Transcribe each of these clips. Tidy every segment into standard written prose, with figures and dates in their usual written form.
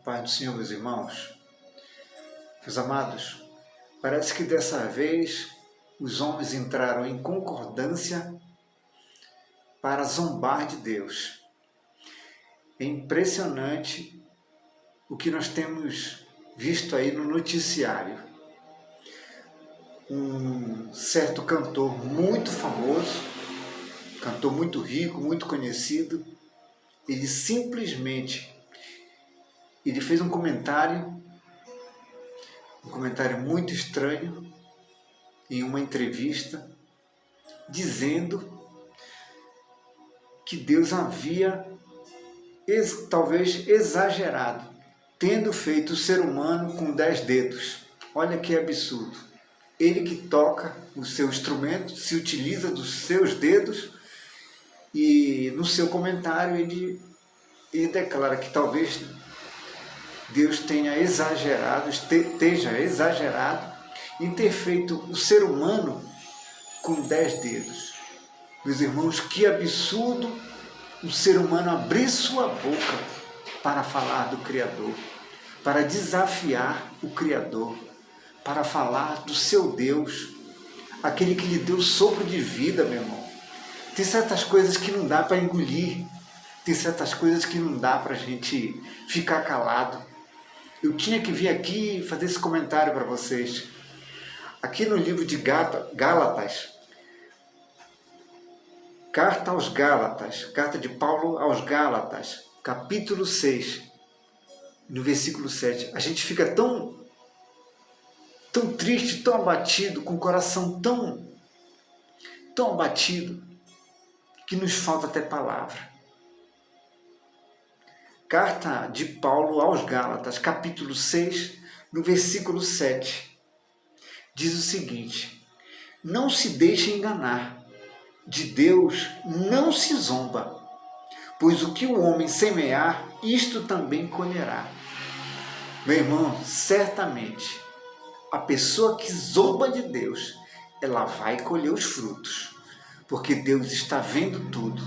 Pai do Senhor, meus irmãos, meus amados, parece que dessa vez os homens entraram em concordância para zombar de Deus. É impressionante o que nós temos visto aí no noticiário. Um certo cantor muito famoso, cantor muito rico, muito conhecido, ele simplesmente fez um comentário muito estranho em uma entrevista, dizendo que Deus havia talvez exagerado, tendo feito o ser humano com 10 dedos. Olha que absurdo. Ele que toca o seu instrumento, se utiliza dos seus dedos, e no seu comentário ele declara que talvez Deus esteja exagerado em ter feito o ser humano com 10 dedos. Meus irmãos, que absurdo o ser humano abrir sua boca para falar do Criador, para desafiar o Criador, para falar do seu Deus, aquele que lhe deu sopro de vida, meu irmão. Tem certas coisas que não dá para engolir, tem certas coisas que não dá para a gente ficar calado. Eu tinha que vir aqui fazer esse comentário para vocês. Aqui no livro de Gálatas, carta aos Gálatas, carta de Paulo aos Gálatas, capítulo 6, no versículo 7, a gente fica tão triste, tão abatido, com o coração tão abatido, que nos falta até palavra. Carta de Paulo aos Gálatas, capítulo 6, no versículo 7, diz o seguinte: não se deixe enganar, de Deus não se zomba, pois o que o homem semear, isto também colherá. Meu irmão, certamente, a pessoa que zomba de Deus, ela vai colher os frutos, porque Deus está vendo tudo.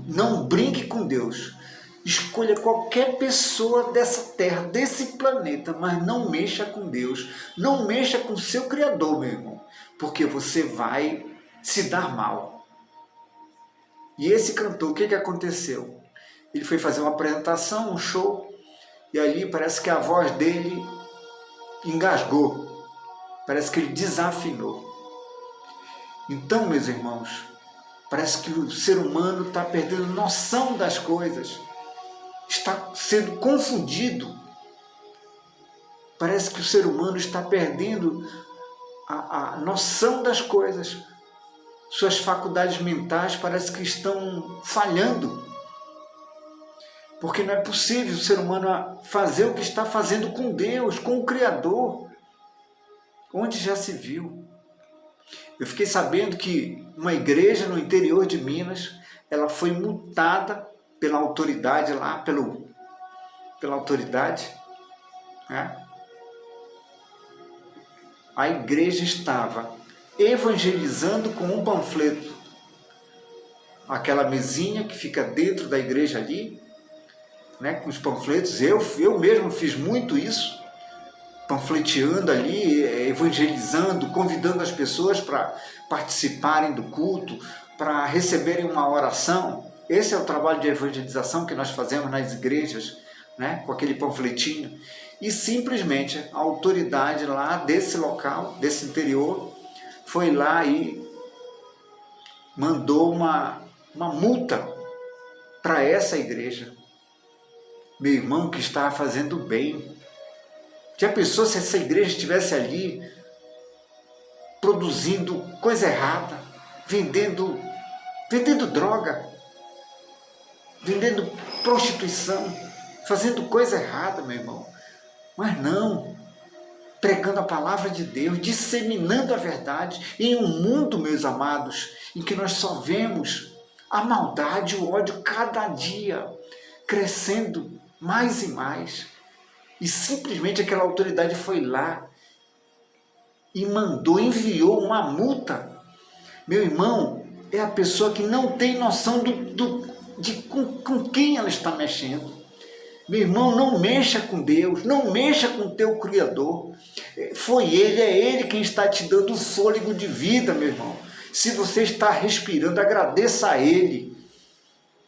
Não brinque com Deus. Escolha qualquer pessoa dessa terra, desse planeta, mas não mexa com Deus. Não mexa com o seu Criador, meu irmão, porque você vai se dar mal. E esse cantor, o que aconteceu? Ele foi fazer uma apresentação, um show, e ali parece que a voz dele engasgou. Parece que ele desafinou. Então, meus irmãos, parece que o ser humano está perdendo noção das coisas. Está sendo confundido. Parece que o ser humano está perdendo a noção das coisas. Suas faculdades mentais parece que estão falhando. Porque não é possível o ser humano fazer o que está fazendo com Deus, com o Criador. Onde já se viu? Eu fiquei sabendo que uma igreja no interior de Minas, ela foi multada pela autoridade lá, pela autoridade, né? A igreja estava evangelizando com um panfleto, aquela mesinha que fica dentro da igreja ali, né, com os panfletos. Eu mesmo fiz muito isso, panfleteando ali, evangelizando, convidando as pessoas para participarem do culto, para receberem uma oração. Esse é o trabalho de evangelização que nós fazemos nas igrejas, né, com aquele panfletinho. E simplesmente a autoridade lá desse local, desse interior, foi lá e mandou uma multa para essa igreja. Meu irmão, que estava fazendo bem. Já pensou se essa igreja estivesse ali produzindo coisa errada, vendendo droga, vendendo prostituição, fazendo coisa errada, meu irmão? Mas não, pregando a palavra de Deus, disseminando a verdade em um mundo, meus amados, em que nós só vemos a maldade, o ódio cada dia crescendo mais e mais. E simplesmente aquela autoridade foi lá e enviou uma multa. Meu irmão, é a pessoa que não tem noção com quem ela está mexendo. Meu irmão, não mexa com Deus, não mexa com o teu Criador. Foi Ele, é Ele quem está te dando o fôlego de vida, meu irmão. Se você está respirando, agradeça a Ele.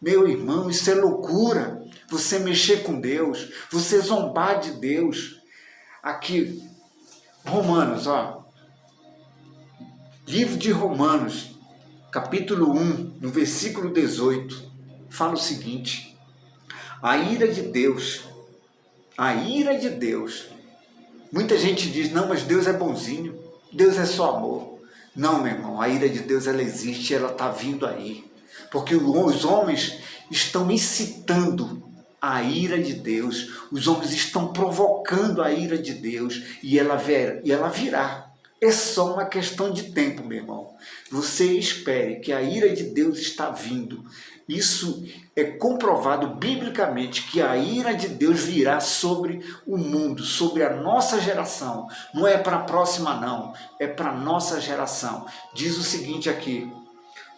Meu irmão, isso é loucura. Você mexer com Deus, você zombar de Deus. Aqui, Romanos, ó. Livro de Romanos, capítulo 1, no versículo 18, fala o seguinte: a ira de Deus, muita gente diz, não, mas Deus é bonzinho, Deus é só amor. Não, meu irmão, a ira de Deus, ela existe, ela está vindo aí, porque os homens estão incitando a ira de Deus, os homens estão provocando a ira de Deus, e ela virá. É só uma questão de tempo, meu irmão. Você espere que a ira de Deus está vindo. Isso é comprovado biblicamente, que a ira de Deus virá sobre o mundo, sobre a nossa geração. Não é para a próxima, não. É para a nossa geração. Diz o seguinte aqui: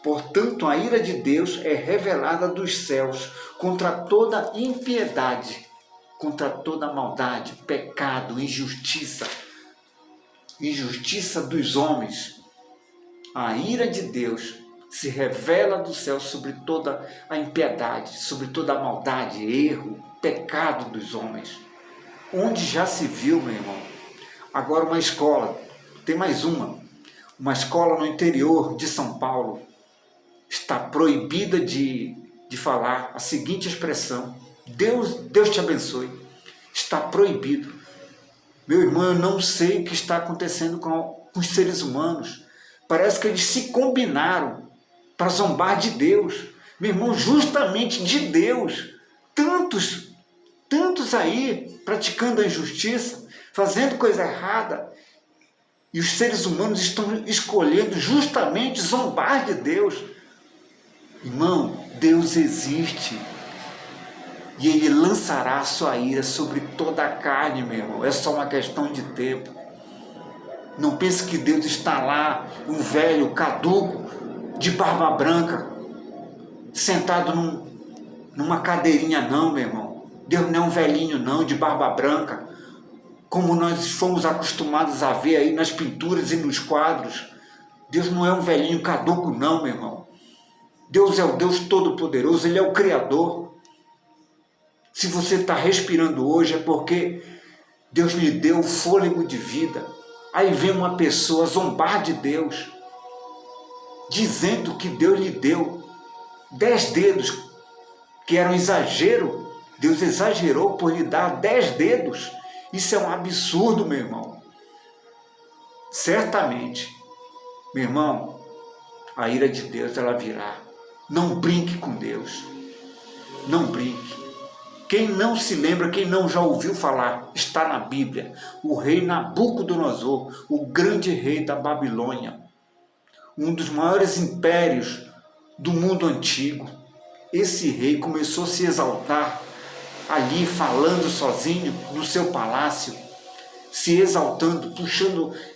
portanto, a ira de Deus é revelada dos céus contra toda impiedade, contra toda maldade, pecado, injustiça dos homens. A ira de Deus se revela do céu sobre toda a impiedade, sobre toda a maldade, erro, pecado dos homens. Onde já se viu, meu irmão? Agora uma escola, tem mais uma escola no interior de São Paulo, está proibida de falar a seguinte expressão: Deus te abençoe. Está proibido. Meu irmão, eu não sei o que está acontecendo com os seres humanos. Parece que eles se combinaram para zombar de Deus. Meu irmão, justamente de Deus. Tantos aí praticando a injustiça, fazendo coisa errada. E os seres humanos estão escolhendo justamente zombar de Deus. Irmão, Deus existe. E Ele lançará a sua ira sobre toda a carne, meu irmão. É só uma questão de tempo. Não pense que Deus está lá, um velho caduco, de barba branca, sentado numa cadeirinha, não, meu irmão. Deus não é um velhinho, não, de barba branca, como nós fomos acostumados a ver aí nas pinturas e nos quadros. Deus não é um velhinho caduco, não, meu irmão. Deus é o Deus Todo-Poderoso, Ele é o Criador. Se você está respirando hoje, é porque Deus lhe deu o fôlego de vida. Aí vem uma pessoa zombar de Deus, dizendo que Deus lhe deu 10 dedos, que era um exagero. Deus exagerou por lhe dar 10 dedos. Isso é um absurdo, meu irmão. Certamente, meu irmão, a ira de Deus, ela virá. Não brinque com Deus. Não brinque. Quem não se lembra, quem não já ouviu falar, está na Bíblia, o rei Nabucodonosor, o grande rei da Babilônia, um dos maiores impérios do mundo antigo. Esse rei começou a se exaltar ali, falando sozinho no seu palácio, se exaltando,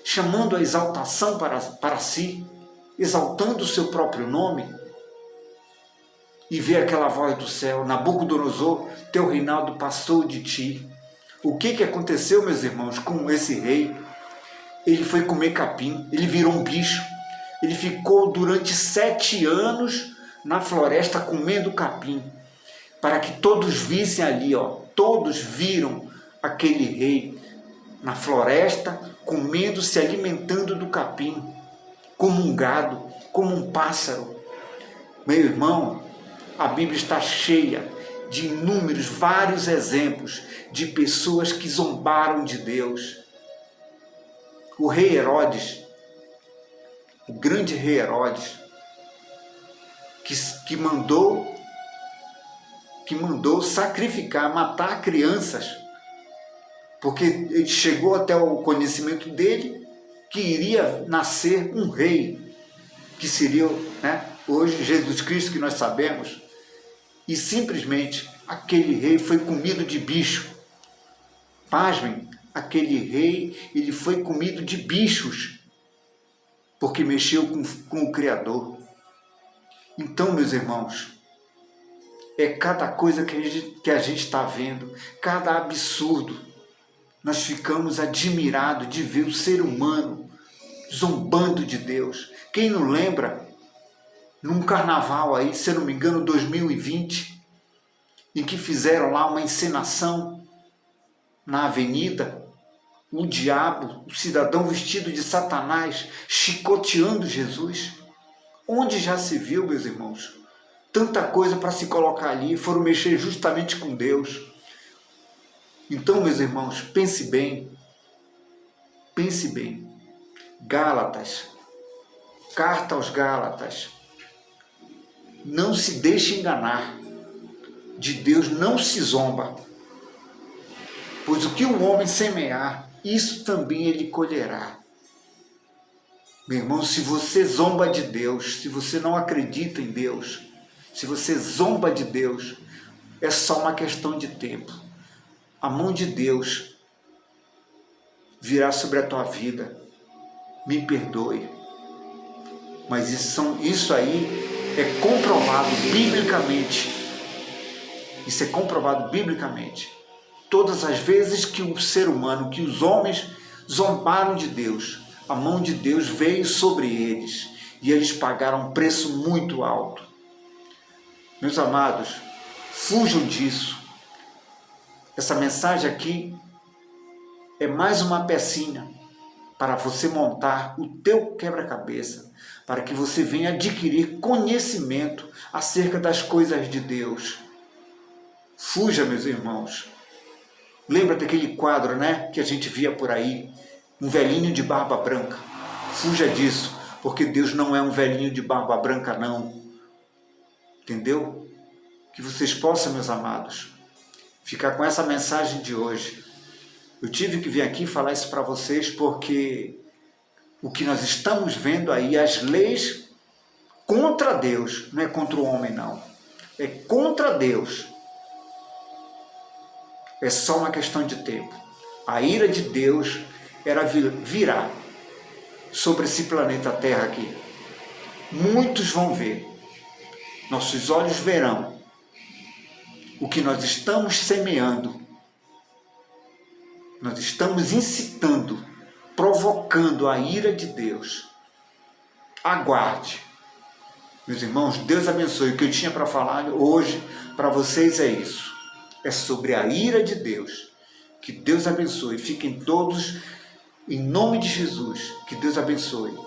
chamando a exaltação para si, exaltando o seu próprio nome. E vê aquela voz do céu: Nabucodonosor, teu reinado passou de ti. O que aconteceu, meus irmãos, com esse rei? Ele foi comer capim, ele virou um bicho. Ele ficou durante 7 anos na floresta comendo capim, para que todos vissem ali, ó, todos viram aquele rei na floresta, comendo, se alimentando do capim, como um gado, como um pássaro. Meu irmão, a Bíblia está cheia de inúmeros, vários exemplos de pessoas que zombaram de Deus. O rei Herodes, o grande rei Herodes, que mandou sacrificar, matar crianças, porque ele chegou até o conhecimento dele que iria nascer um rei, que seria, hoje Jesus Cristo, que nós sabemos. E simplesmente aquele rei foi comido de bicho. Pasmem, aquele rei, ele foi comido de bichos, porque mexeu com o Criador. Então, meus irmãos, É cada coisa que a gente está vendo, cada absurdo. Nós ficamos admirados de ver o ser humano zombando de Deus. Quem não lembra, num carnaval aí, se eu não me engano, 2020, em que fizeram lá uma encenação na avenida, o diabo, o cidadão vestido de Satanás, chicoteando Jesus. Onde já se viu, meus irmãos? Tanta coisa para se colocar ali, foram mexer justamente com Deus. Então, meus irmãos, pense bem. Pense bem. Gálatas, carta aos Gálatas. Não se deixe enganar. De Deus não se zomba. Pois o que o homem semear, isso também ele colherá. Meu irmão, se você zomba de Deus, se você não acredita em Deus, se você zomba de Deus, é só uma questão de tempo. A mão de Deus virá sobre a tua vida. Me perdoe. Mas isso aí é comprovado biblicamente. Isso é comprovado biblicamente. Todas as vezes que o ser humano, que os homens zombaram de Deus, a mão de Deus veio sobre eles e eles pagaram um preço muito alto. Meus amados, fujam disso. Essa mensagem aqui é mais uma pecinha para você montar o teu quebra-cabeça, para que você venha adquirir conhecimento acerca das coisas de Deus. Fuja, meus irmãos. Lembra daquele quadro, né, que a gente via por aí? Um velhinho de barba branca. Fuja disso, porque Deus não é um velhinho de barba branca, não. Entendeu? Que vocês possam, meus amados, ficar com essa mensagem de hoje. Eu tive que vir aqui falar isso para vocês porque o que nós estamos vendo aí, as leis contra Deus, não é contra o homem, não. É contra Deus. É só uma questão de tempo. A ira de Deus virá sobre esse planeta Terra aqui. Muitos vão ver. Nossos olhos verão o que nós estamos semeando. Nós estamos incitando, provocando a ira de Deus. Aguarde. Meus irmãos, Deus abençoe. O que eu tinha para falar hoje para vocês é isso. É sobre a ira de Deus. Que Deus abençoe. Fiquem todos em nome de Jesus. Que Deus abençoe.